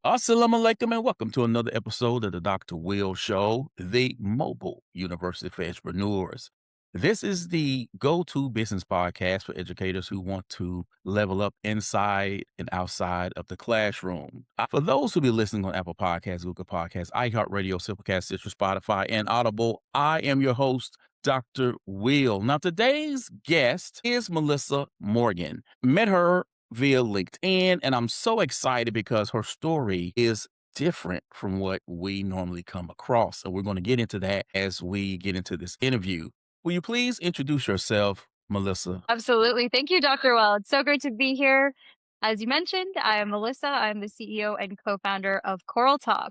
Assalamu alaikum and welcome to another episode of the Dr. Will Show, the mobile university for entrepreneurs. This is the go-to business podcast for educators who want to level up inside and outside of the classroom. For those who be listening on Apple Podcasts, Google Podcasts, iHeartRadio, Simplecast, Stitcher, Spotify, and Audible, I am your host, Dr. Will. Now, today's guest is Melissa Morgan. Met her via LinkedIn. And I'm so excited because her story is different from what we normally come across. So we're going to get into that as we get into this interview. Will you please introduce yourself, Melissa? Absolutely. Thank you, Dr. Well. It's so great to be here. As you mentioned, I am Melissa. I'm the CEO and co-founder of Coraltalk.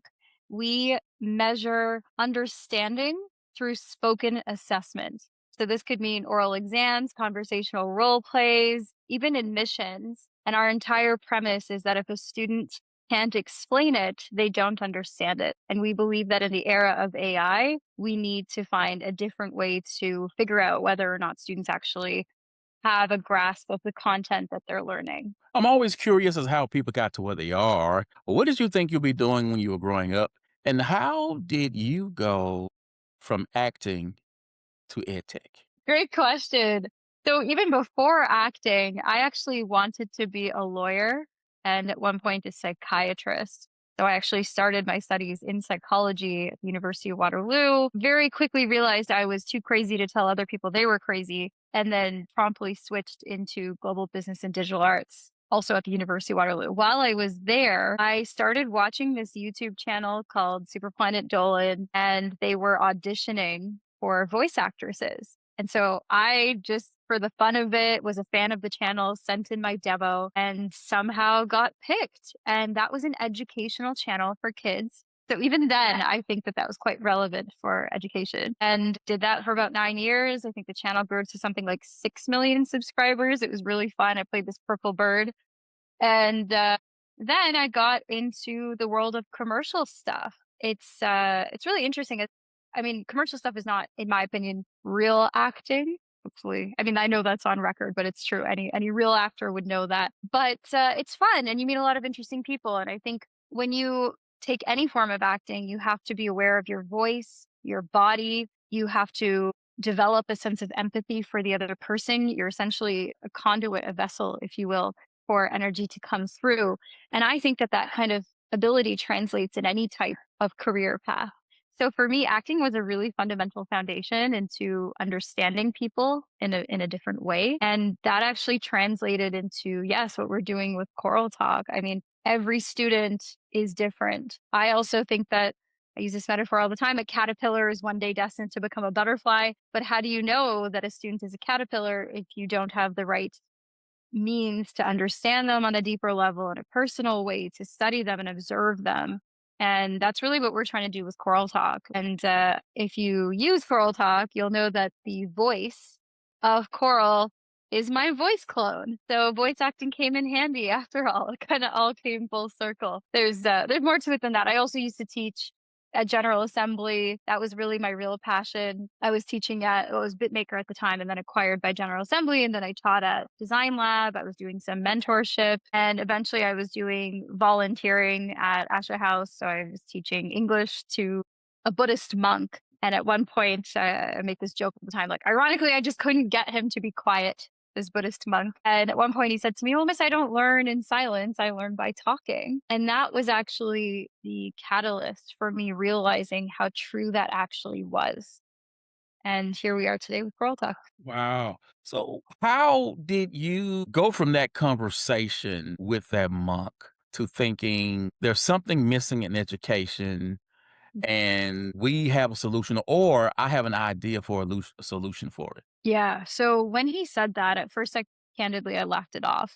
We measure understanding through spoken assessment. So this could mean oral exams, conversational role plays, even admissions. And our entire premise is that if a student can't explain it, they don't understand it. And we believe that in the era of AI, we need to find a different way to figure out whether or not students actually have a grasp of the content that they're learning. I'm always curious as how people got to where they are. What did you think you'd be doing when you were growing up? And how did you go from acting to ed tech? Great question. So even before acting, I actually wanted to be a lawyer and at one point a psychiatrist. So I actually started my studies in psychology at the University of Waterloo. Very quickly realized I was too crazy to tell other people they were crazy, and then promptly switched into global business and digital arts. Also at the University of Waterloo. While I was there, I started watching this YouTube channel called Super Planet Dolan, and they were auditioning for voice actresses. And so I just, for the fun of it, was a fan of the channel, sent in my demo, and somehow got picked. And that was an educational channel for kids. So even then, I think that that was quite relevant for education. And did that for about 9 years. I think the channel grew to something like 6 million subscribers. It was really fun. I played this purple bird. And then I got into the world of commercial stuff. It's really interesting. I mean, commercial stuff is not, in my opinion, real acting. Hopefully, I mean, I know that's on record, but it's true. Any real actor would know that. But it's fun, and you meet a lot of interesting people. And I think when you take any form of acting, you have to be aware of your voice, your body. You have to develop a sense of empathy for the other person. You're essentially a conduit, a vessel, if you will, for energy to come through. And I think that that kind of ability translates in any type of career path. So for me, acting was a really fundamental foundation into understanding people in a different way. And that actually translated into, yes, what we're doing with Choral Talk. I mean, every student is different. I also think that I use this metaphor all the time. A caterpillar is one day destined to become a butterfly. But how do you know that a student is a caterpillar if you don't have the right means to understand them on a deeper level in a personal way, to study them and observe them? And that's really what we're trying to do with Choral Talk. And if you use Choral Talk, you'll know that the voice of Choral is my voice clone. So voice acting came in handy after all. It kind of all came full circle. There's more to it than that. I also used to teach at General Assembly. That was really my real passion. I was teaching at, well, it was Bitmaker at the time, and then acquired by General Assembly. And then I taught at Design Lab. I was doing some mentorship, and eventually I was doing volunteering at Asha House. So I was teaching English to a Buddhist monk. And at one point, I make this joke all the time, like, ironically, I just couldn't get him to be quiet, this Buddhist monk. And at one point he said to me, well, miss, I don't learn in silence. I learn by talking. And that was actually the catalyst for me realizing how true that actually was. And here we are today with Girl Talk. Wow. So, how did you go from that conversation with that monk to thinking there's something missing in education and we have a solution, or I have an idea for a solution for it? Yeah. So when he said that, at first, candidly, I laughed it off.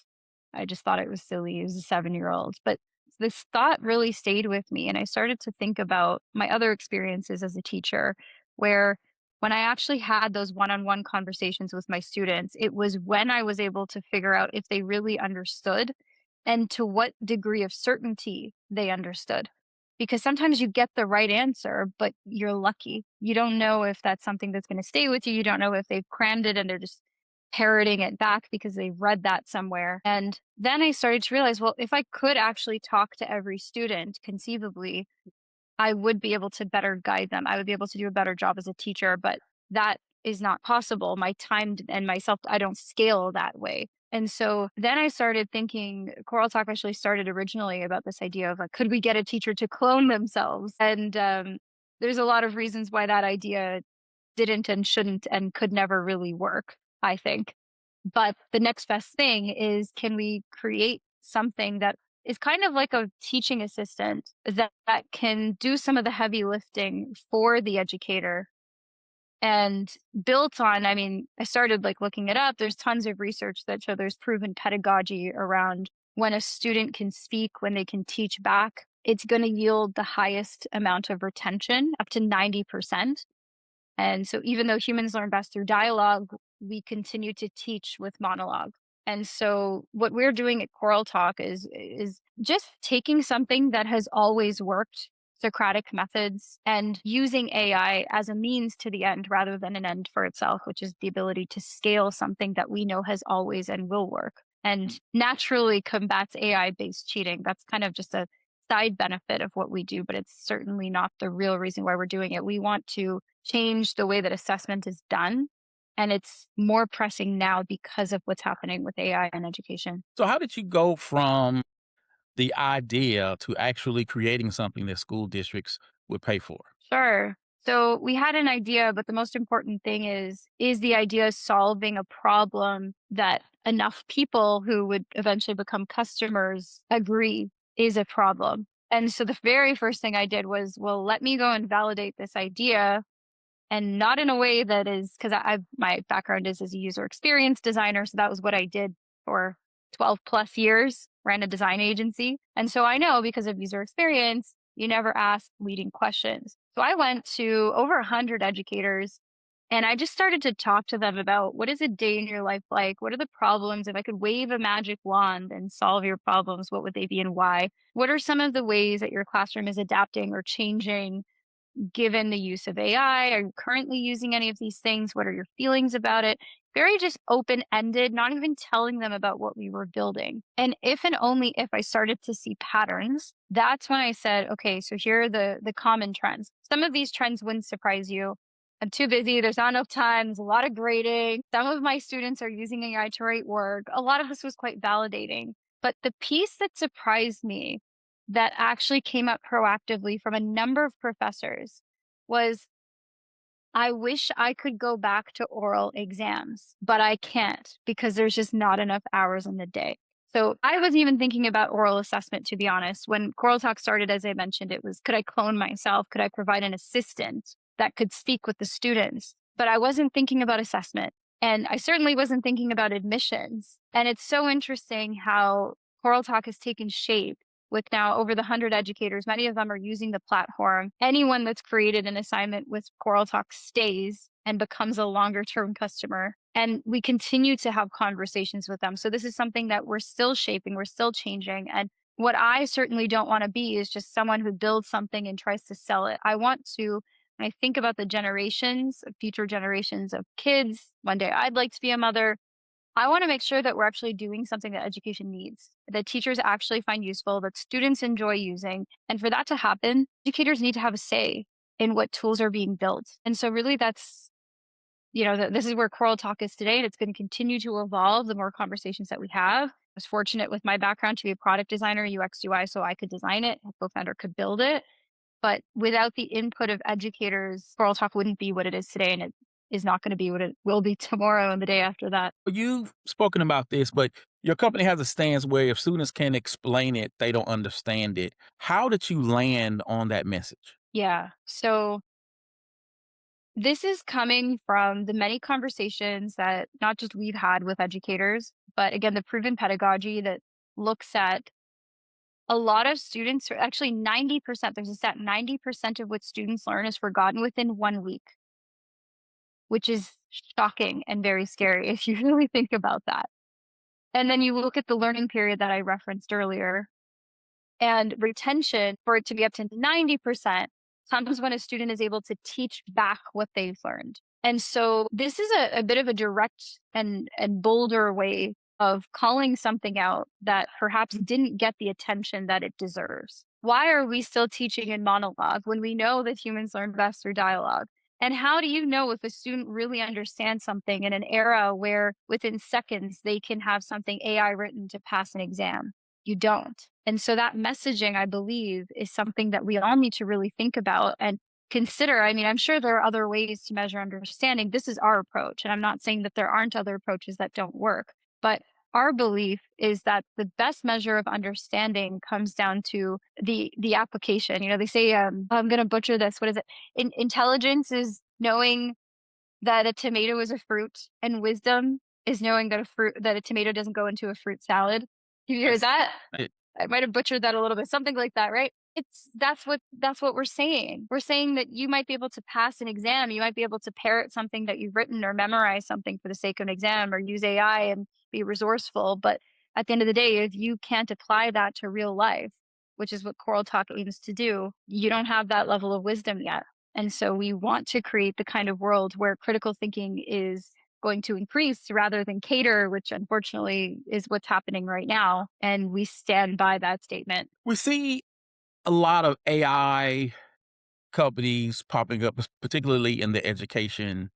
I just thought it was silly. He was a 7 year old. But this thought really stayed with me. And I started to think about my other experiences as a teacher, where when I actually had those one on one conversations with my students, it was when I was able to figure out if they really understood and to what degree of certainty they understood. Because sometimes you get the right answer, but you're lucky. You don't know if that's something that's going to stay with you. You don't know if they've crammed it and they're just parroting it back because they read that somewhere. And then I started to realize, well, if I could actually talk to every student conceivably, I would be able to better guide them. I would be able to do a better job as a teacher, but that is not possible. My and myself, I don't scale that way. And so then I started thinking, Coral Talk actually started originally about this idea of like, could we get a teacher to clone themselves? And there's a lot of reasons why that idea didn't and shouldn't and could never really work, I think. But the next best thing is, can we create something that is kind of like a teaching assistant that can do some of the heavy lifting for the educator and built on, I mean, I started like looking it up. There's tons of research that show there's proven pedagogy around when a student can speak, when they can teach back, it's going to yield the highest amount of retention, up to 90%. And so even though humans learn best through dialogue, we continue to teach with monologue. And so what we're doing at Coral Talk is just taking something that has always worked, Socratic methods, and using AI as a means to the end rather than an end for itself, which is the ability to scale something that we know has always and will work and naturally combats AI based cheating. That's kind of just a side benefit of what we do, but it's certainly not the real reason why we're doing it. We want to change the way that assessment is done. And it's more pressing now because of what's happening with AI in education. So how did you go from the idea to actually creating something that school districts would pay for? Sure. So we had an idea, but the most important thing is the idea solving a problem that enough people who would eventually become customers agree is a problem. And so the very first thing I did was, well, let me go and validate this idea and not in a way that is because I've my background is as a user experience designer, so that was what I did for 12 plus years, ran a design agency. And so I know because of user experience, you never ask leading questions. So I went to over 100 educators and I just started to talk to them about what is a day in your life like? What are the problems? If I could wave a magic wand and solve your problems, what would they be and why? What are some of the ways that your classroom is adapting or changing given the use of AI? Are you currently using any of these things? What are your feelings about it? Very just open ended, not even telling them about what we were building. And if and only if I started to see patterns, that's when I said, okay, so here are the common trends. Some of these trends wouldn't surprise you. I'm too busy. There's not enough time. There's a lot of grading. Some of my students are using AI to write work. A lot of this was quite validating. But the piece that surprised me that actually came up proactively from a number of professors was, I wish I could go back to oral exams, but I can't because there's just not enough hours in the day. So I wasn't even thinking about oral assessment, to be honest. When Coral Talk started, as I mentioned, it was, could I clone myself? Could I provide an assistant that could speak with the students? But I wasn't thinking about assessment. And I certainly wasn't thinking about admissions. And it's so interesting how Coral Talk has taken shape with now over the 100 educators. Many of them are using the platform. Anyone that's created an assignment with Coral Talk stays and becomes a longer term customer. And we continue to have conversations with them. So this is something that we're still shaping, we're still changing. And what I certainly don't want to be is just someone who builds something and tries to sell it. I want to, when I think about the generations, future generations of kids, one day I'd like to be a mother. I want to make sure that we're actually doing something that education needs, that teachers actually find useful, that students enjoy using. And for that to happen, educators need to have a say in what tools are being built. And so really that's, this is where Coral Talk is today. And it's going to continue to evolve the more conversations that we have. I was fortunate with my background to be a product designer, UX, UI, so I could design it, a co-founder could build it. But without the input of educators, Coral Talk wouldn't be what it is today. And it is not going to be what it will be tomorrow and the day after that. You've spoken about this, but your company has a stance where if students can't explain it, they don't understand it. How did you land on that message? Yeah. So this is coming from the many conversations that not just we've had with educators, but again, the proven pedagogy that looks at a lot of students, or actually 90%, there's a stat, 90% of what students learn is forgotten within 1 week, which is shocking and very scary if you really think about that. And then you look at the learning period that I referenced earlier, and retention for it to be up to 90% comes when a student is able to teach back what they've learned. And so this is a bit of a direct and bolder way of calling something out that perhaps didn't get the attention that it deserves. Why are we still teaching in monologue when we know that humans learn best through dialogue? And how do you know if a student really understands something in an era where within seconds they can have something AI written to pass an exam? You don't. And so that messaging, I believe, is something that we all need to really think about and consider. I mean, I'm sure there are other ways to measure understanding. This is our approach, and I'm not saying that there aren't other approaches that don't work, but our belief is that the best measure of understanding comes down to the application. You know, they say, I'm going to butcher this. What is it? Intelligence is knowing that a tomato is a fruit, and wisdom is knowing that a tomato doesn't go into a fruit salad. Have you heard Yes. that? It I might have butchered that a little bit, something like that, right? It's that's what we're saying. We're saying that you might be able to pass an exam, you might be able to parrot something that you've written or memorize something for the sake of an exam or use AI and be resourceful, but at the end of the day, if you can't apply that to real life, which is what Coraltalk aims to do, you don't have that level of wisdom yet. And so we want to create the kind of world where critical thinking is going to increase rather than cater, which unfortunately is what's happening right now. And we stand by that statement. we see a lot of AI companies popping up, particularly in the education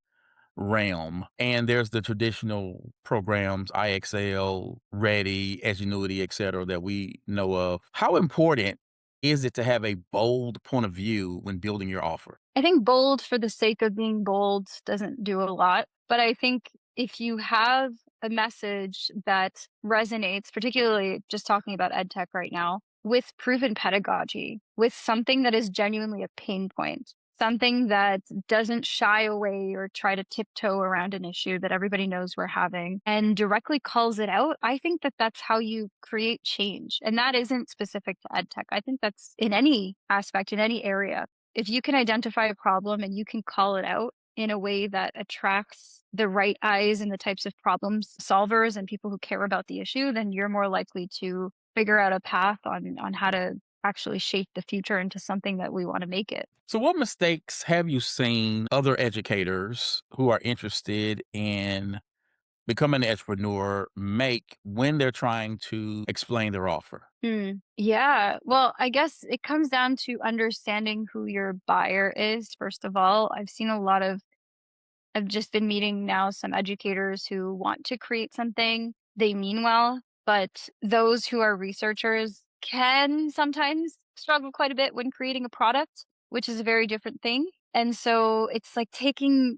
realm. And there's the traditional programs, IXL, Ready, Edgenuity, et cetera, that we know of. How important is it to have a bold point of view when building your offer? I think bold for the sake of being bold doesn't do a lot. But I think if you have a message that resonates, particularly just talking about ed tech right now, with proven pedagogy, with something that is genuinely a pain point, something that doesn't shy away or try to tiptoe around an issue that everybody knows we're having and directly calls it out, I think that that's how you create change. And that isn't specific to ed tech. I think that's in any aspect, in any area. If you can identify a problem and you can call it out in a way that attracts the right eyes and the types of problems solvers and people who care about the issue, then you're more likely to figure out a path on how to actually shape the future into something that we want to make it. So, what mistakes have you seen other educators who are interested in becoming an entrepreneur make when they're trying to explain their offer? Yeah. Well, I guess it comes down to understanding who your buyer is, first of all. I've just been meeting now some educators who want to create something. They mean well, but those who are researchers can sometimes struggle quite a bit when creating a product, which is a very different thing. And so it's like taking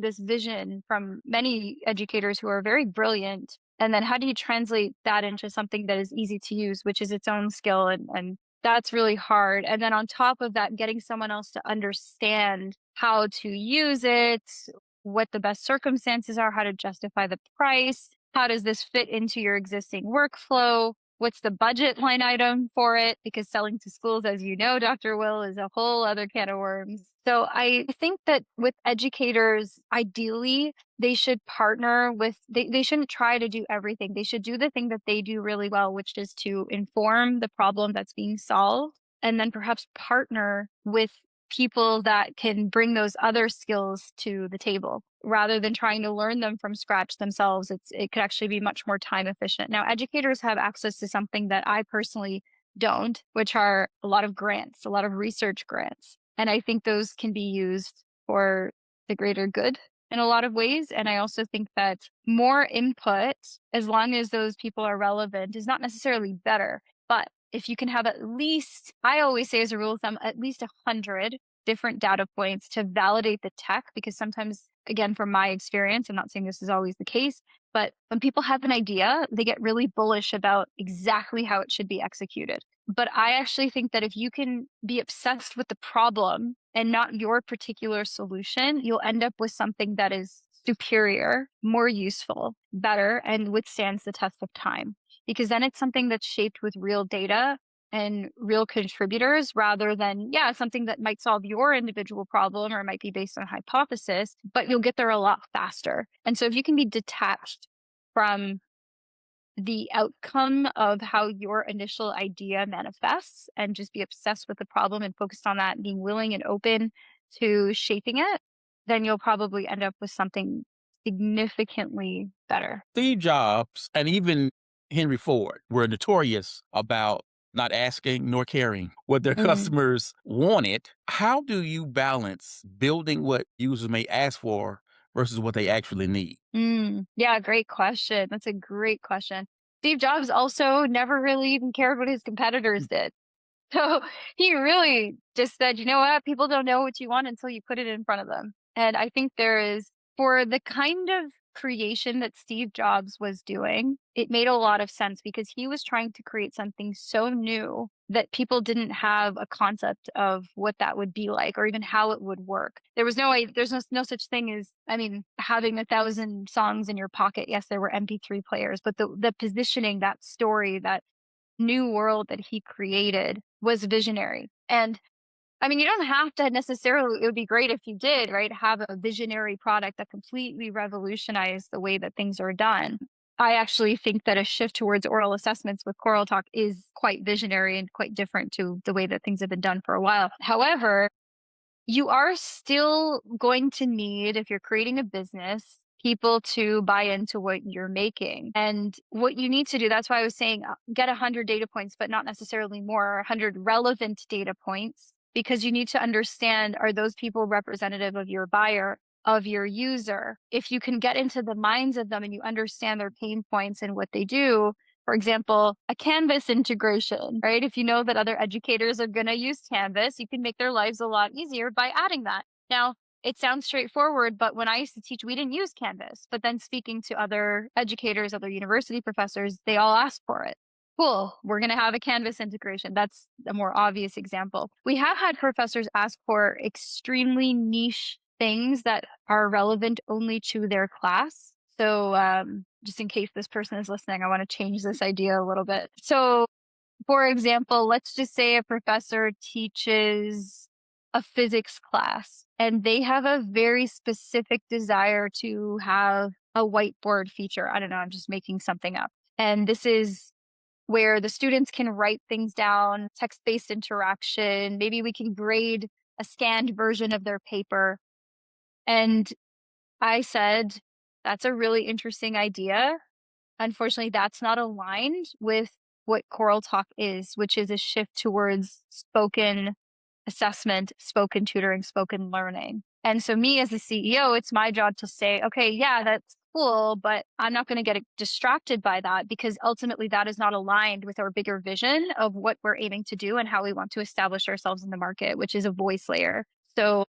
this vision from many educators who are very brilliant, and then how do you translate that into something that is easy to use, which is its own skill, and that's really hard. And then on top of that, getting someone else to understand how to use it, what the best circumstances are, how to justify the price, how does this fit into your existing workflow, what's the budget line item for it? Because selling to schools, as you know, Dr. Will, is a whole other can of worms. So I think that with educators, ideally, they should partner with, they shouldn't try to do everything. They should do the thing that they do really well, which is to inform the problem that's being solved and then perhaps partner with people that can bring those other skills to the table rather than trying to learn them from scratch themselves. It could actually be much more time efficient. Now, educators have access to something that I personally don't, which are a lot of grants, a lot of research grants. And I think those can be used for the greater good in a lot of ways. And I also think that more input, as long as those people are relevant, is not necessarily better. But if you can have at least, I always say as a rule of thumb, at least 100 different data points to validate the tech, because sometimes, again, from my experience, I'm not saying this is always the case, but when people have an idea, they get really bullish about exactly how it should be executed. But I actually think that if you can be obsessed with the problem and not your particular solution, you'll end up with something that is superior, more useful, better, and withstands the test of time. Because then it's something that's shaped with real data and real contributors rather than, yeah, something that might solve your individual problem or it might be based on a hypothesis, but you'll get there a lot faster. And so if you can be detached from the outcome of how your initial idea manifests and just be obsessed with the problem and focused on that, being willing and open to shaping it, then you'll probably end up with something significantly better. Steve Jobs and even Henry Ford were notorious about not asking nor caring what their Mm. customers wanted. How do you balance building what users may ask for versus what they actually need? Yeah, great question. That's a great question. Steve Jobs also never really even cared what his competitors did. So he really just said, you know what? People don't know what you want until you put it in front of them. And I think there is, for the kind of creation that Steve Jobs was doing, it made a lot of sense because he was trying to create something so new that people didn't have a concept of what that would be like or even how it would work. There was no way, there's no such thing as, I mean, having 1,000 songs in your pocket. Yes, there were MP3 players, but the positioning, that story, that new world that he created was visionary. And I mean, you don't have to necessarily, it would be great if you did, right? Have a visionary product that completely revolutionized the way that things are done. I actually think that a shift towards oral assessments with Coraltalk is quite visionary and quite different to the way that things have been done for a while. However, you are still going to need, if you're creating a business, people to buy into what you're making. And what you need to do, that's why I was saying get 100 data points, but not necessarily more, 100 relevant data points, because you need to understand, are those people representative of your buyer, of your user? If you can get into the minds of them and you understand their pain points and what they do, for example, a Canvas integration, right? If you know that other educators are going to use Canvas, you can make their lives a lot easier by adding that. Now, it sounds straightforward, but when I used to teach, we didn't use Canvas. But then speaking to other educators, other university professors, they all asked for it. Cool, we're going to have a Canvas integration. That's a more obvious example. We have had professors ask for extremely niche things that are relevant only to their class. So, just in case this person is listening, I want to change this idea a little bit. So, for example, let's just say a professor teaches a physics class and they have a very specific desire to have a whiteboard feature. I don't know, I'm just making something up. And this is where the students can write things down, text based interaction. Maybe we can grade a scanned version of their paper. And I said, that's a really interesting idea. Unfortunately, that's not aligned with what Choral Talk is, which is a shift towards spoken assessment, spoken tutoring, spoken learning. And so, me as the CEO, it's my job to say, okay, yeah, that's cool, but I'm not going to get distracted by that because ultimately that is not aligned with our bigger vision of what we're aiming to do and how we want to establish ourselves in the market, which is a voice layer. So,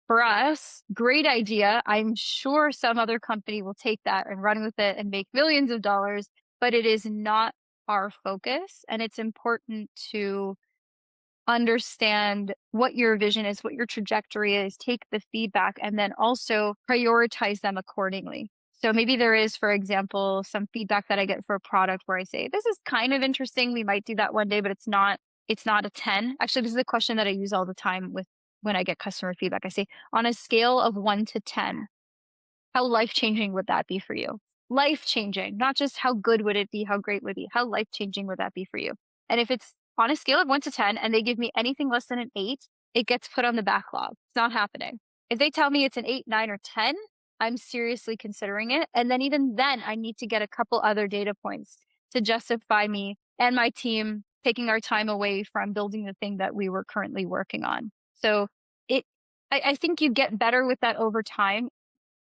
for us, great idea. I'm sure some other company will take that and run with it and make millions of dollars, but it is not our focus. And it's important to understand what your vision is, what your trajectory is, take the feedback, and then also prioritize them accordingly. So maybe there is, for example, some feedback that I get for a product where I say, this is kind of interesting. We might do that one day, but it's not a 10. Actually, this is a question that I use all the time with when I get customer feedback. I say, on a scale of 1 to 10, how life-changing would that be for you? Life-changing, not just how good would it be, how great would it be, how life-changing would that be for you? And if it's on a scale of 1 to 10 and they give me anything less than an 8, it gets put on the backlog. It's not happening. If they tell me it's an 8, 9, or 10, I'm seriously considering it. And then even then, I need to get a couple other data points to justify me and my team taking our time away from building the thing that we were currently working on. So it I think you get better with that over time.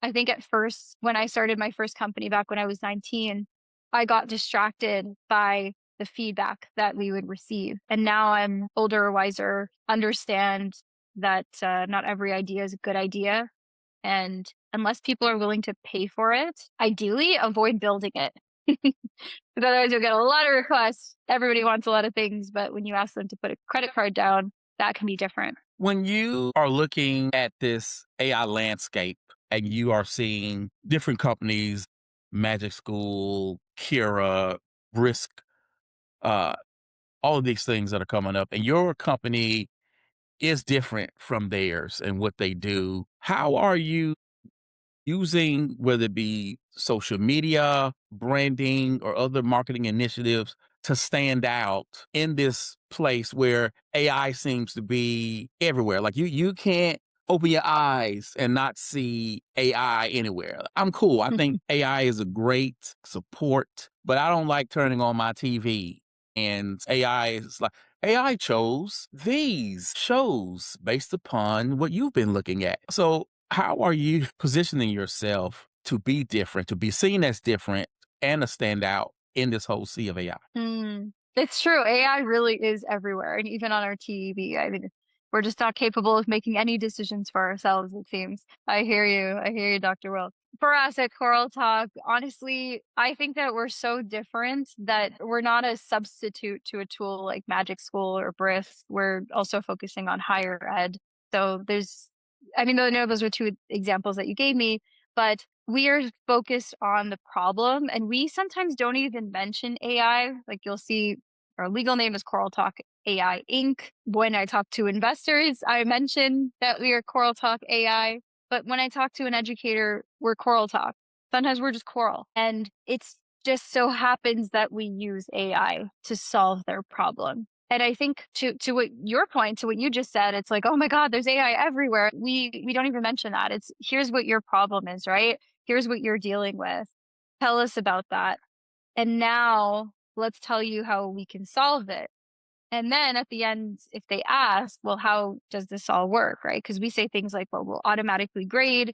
I think at first, when I started my first company back when I was 19, I got distracted by the feedback that we would receive. And now I'm older, wiser, understand that not every idea is a good idea. And unless people are willing to pay for it, ideally avoid building it. Because otherwise, you'll get a lot of requests. Everybody wants a lot of things. But when you ask them to put a credit card down, that can be different. When you are looking at this AI landscape and you are seeing different companies, Magic School, Kira, Brisk, uh, all of these things that are coming up, and your company is different from theirs and what they do, how are you using, whether it be social media, branding, or other marketing initiatives to stand out in this place where AI seems to be everywhere? Like you can't open your eyes and not see AI anywhere. I'm cool. I think AI is a great support, but I don't like turning on my TV and AI is like, AI chose these shows based upon what you've been looking at. So, how are you positioning yourself to be different, to be seen as different and to stand out in this whole sea of AI? It's true. AI really is everywhere, and even on our TV. I mean, we're just not capable of making any decisions for ourselves, it seems. I hear you. I hear you, Dr. Will. For us at Coral Talk, honestly, I think that we're so different that we're not a substitute to a tool like Magic School or Brisk. We're also focusing on higher ed. So I mean, I know those are two examples that you gave me, but we are focused on the problem, and we sometimes don't even mention AI. Like you'll see our legal name is Coral Talk AI Inc. When I talk to investors, I mention that we are Coral Talk AI. But when I talk to an educator, we're Coral Talk. Sometimes we're just Coral. And it's just so happens that we use AI to solve their problem. And I think to what your point, to what you just said, it's like, oh my God, there's AI everywhere. We don't even mention that. It's here's what your problem is, right? Here's what you're dealing with. Tell us about that. And now let's tell you how we can solve it. And then at the end, if they ask, well, how does this all work? Right? Because we say things like, well, we'll automatically grade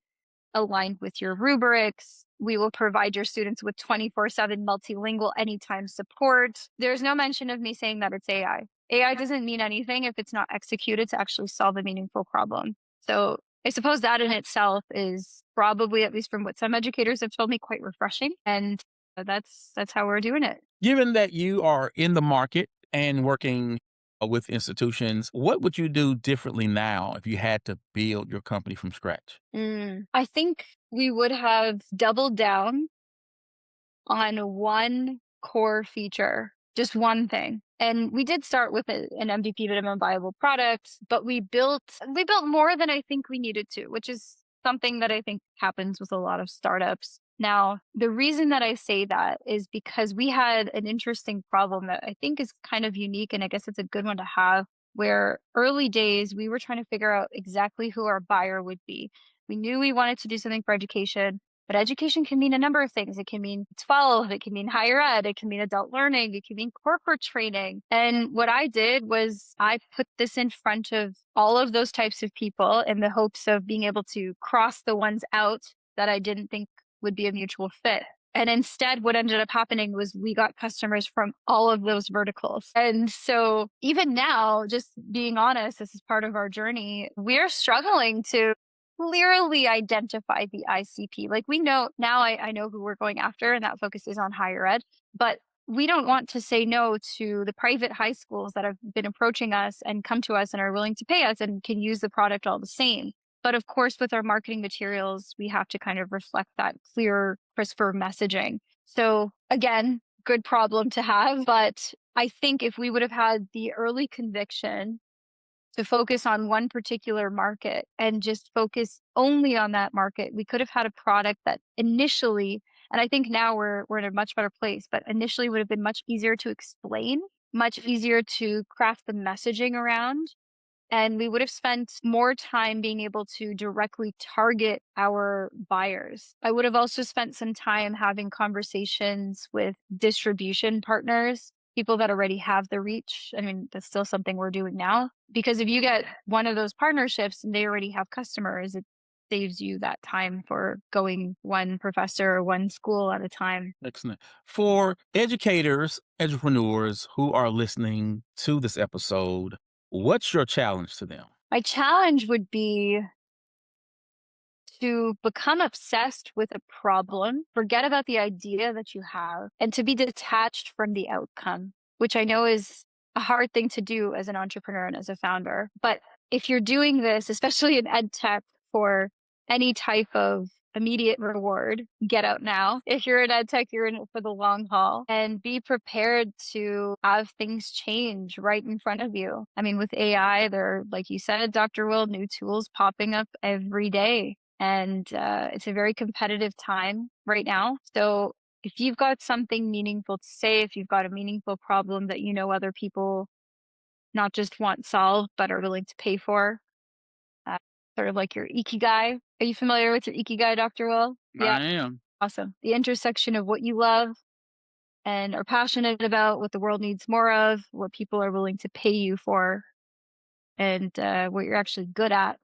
aligned with your rubrics. We will provide your students with 24/7 multilingual anytime support. There's no mention of me saying that it's AI. AI doesn't mean anything if it's not executed to actually solve a meaningful problem. So I suppose that in itself is probably, at least from what some educators have told me, quite refreshing. And that's how we're doing it. Given that you are in the market and working with institutions, what would you do differently now if you had to build your company from scratch? I think we would have doubled down on one core feature, just one thing. And we did start with an MVP minimum viable product, but we built more than I think we needed to, which is something that I think happens with a lot of startups. Now, the reason that I say that is because we had an interesting problem that I think is kind of unique, and I guess it's a good one to have, where early days we were trying to figure out exactly who our buyer would be. We knew we wanted to do something for education, but education can mean a number of things. It can mean 12, it can mean higher ed, it can mean adult learning, it can mean corporate training. And what I did was I put this in front of all of those types of people in the hopes of being able to cross the ones out that I didn't think would be a mutual fit. And instead, what ended up happening was we got customers from all of those verticals. And so, even now, just being honest, this is part of our journey. We're struggling to clearly identify the ICP. Like we know now, I know who we're going after, and that focuses on higher ed. But we don't want to say no to the private high schools that have been approaching us and come to us and are willing to pay us and can use the product all the same. But of course, with our marketing materials, we have to kind of reflect that clear, crisper messaging. So again, good problem to have. But I think if we would have had the early conviction to focus on one particular market and just focus only on that market, we could have had a product that initially, and I think now we're in a much better place, but initially would have been much easier to explain, much easier to craft the messaging around, and we would have spent more time being able to directly target our buyers. I would have also spent some time having conversations with distribution partners, people that already have the reach. I mean, that's still something we're doing now. Because if you get one of those partnerships and they already have customers, it saves you that time for going one professor or one school at a time. Excellent. For educators, entrepreneurs who are listening to this episode, what's your challenge to them? My challenge would be to become obsessed with a problem, forget about the idea that you have, and to be detached from the outcome, which I know is a hard thing to do as an entrepreneur and as a founder. But if you're doing this, especially in ed tech for any type of immediate reward, get out now. If you're in ed tech, you're in it for the long haul and be prepared to have things change right in front of you. I mean, with AI, there are, like you said, Dr. Will, new tools popping up every day. And it's a very competitive time right now. So if you've got something meaningful to say, if you've got a meaningful problem that you know other people not just want solved, but are willing to pay for, sort of like your ikigai. Are you familiar with your ikigai, Dr. Will? Yeah, I am. awesome. The intersection of what you love and are passionate about, what the world needs more of, what people are willing to pay you for, and what you're actually good at.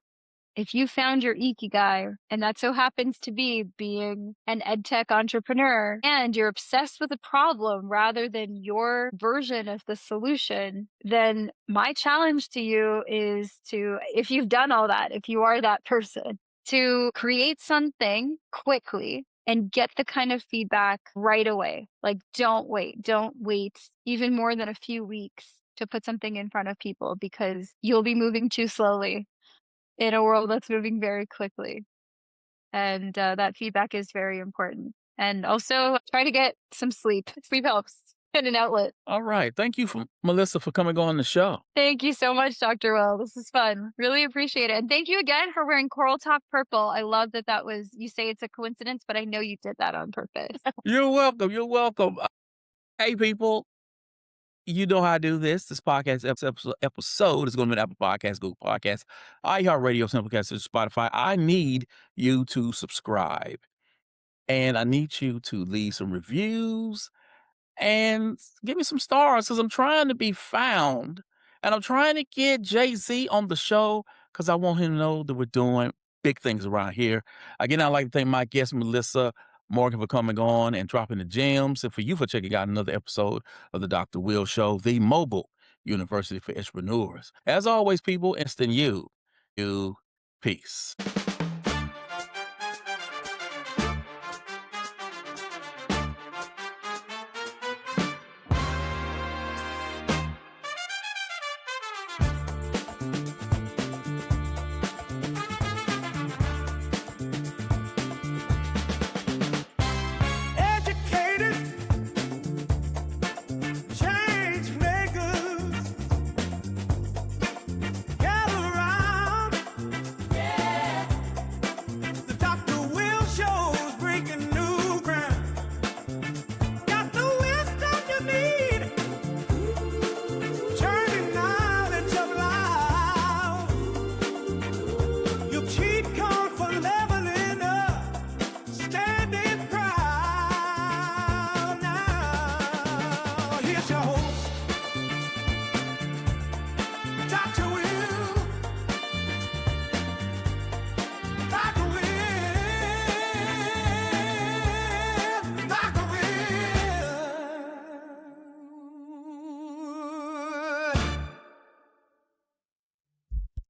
If you found your ikigai, and that so happens to be being an ed tech entrepreneur, and you're obsessed with a problem rather than your version of the solution, then my challenge to you is to, if you've done all that, if you are that person, to create something quickly and get the kind of feedback right away. Like, don't wait. Don't wait even more than a few weeks to put something in front of people because you'll be moving too slowly in a world that's moving very quickly. And that feedback is very important. And also try to get some sleep. Sleep helps and an outlet. All right. Thank you, Melissa, for coming on the show. Thank you so much, Dr. Will. This is fun. Really appreciate it. And thank you again for wearing Coraltalk purple. I love that that was, you say it's a coincidence, but I know you did that on purpose. You're welcome. You're welcome. Hey, people, you know how I do this. This episode is going to be an Apple Podcast, Google Podcast, iHeartRadio, Simplecast, and Spotify. I need you to subscribe, and I need you to leave some reviews and give me some stars because I'm trying to be found, and I'm trying to get Jay-Z on the show because I want him to know that we're doing big things around here. Again, I'd like to thank my guest, Melissa Morgan, for coming on and dropping the gems, and for you for checking out another episode of the Dr. Will Show, the mobile university for entrepreneurs. As always, people, instant you, peace.